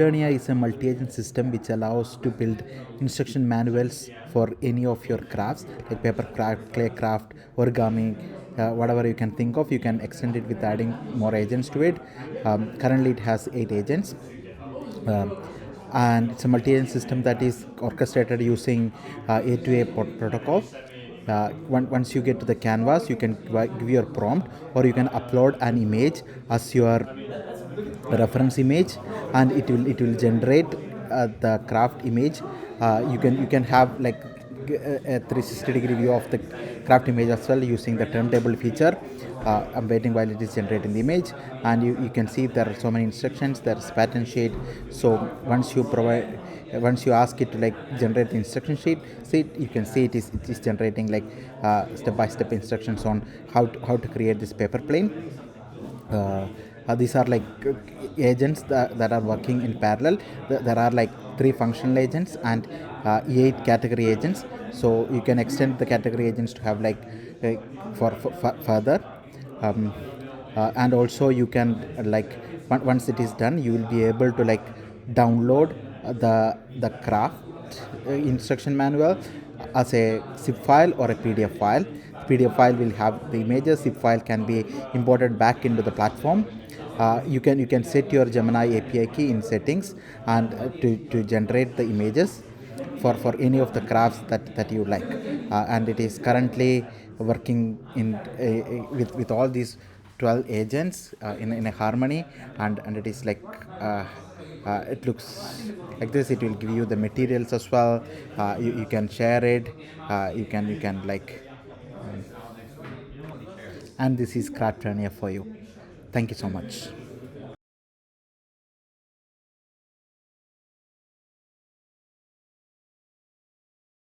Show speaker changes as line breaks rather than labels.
Crafternia is a multi-agent system which allows to build instruction manuals for any of your crafts like paper craft, clay craft, origami, whatever you can think of. You can extend it with adding more agents to it. Currently, it has 8 agents. Um, and it's a multi-agent system that is orchestrated using A2A protocol. Once you get to the canvas, you can give your prompt, or you can upload an image as your reference image, and it will generate the craft image. You can have like a 360-degree view of the craft image as well using the turntable feature. I'm waiting while it is generating the image, and you can see there are so many instructions. There's pattern sheet. So once you ask it to like generate the instruction sheet, you can see it is generating like step-by-step instructions on how to create this paper plane. These are like agents that are working in parallel. There are like 3 functional agents and 8 category agents. So you can extend the category agents to have like uh, for further. um, and also you can like once it is done, you will be able to like download the craft instruction manual as a zip file or a PDF file. PDF file will have the images. Zip file can be imported back into the platform. You can set your Gemini API key in settings and to generate the images for any of the crafts that you like. And it is currently working in with all these 12 agents in a harmony, and it is like it looks like this. It will give you the materials as well. You can share it. You can like, and this is Crafternia for you. Thank you so much.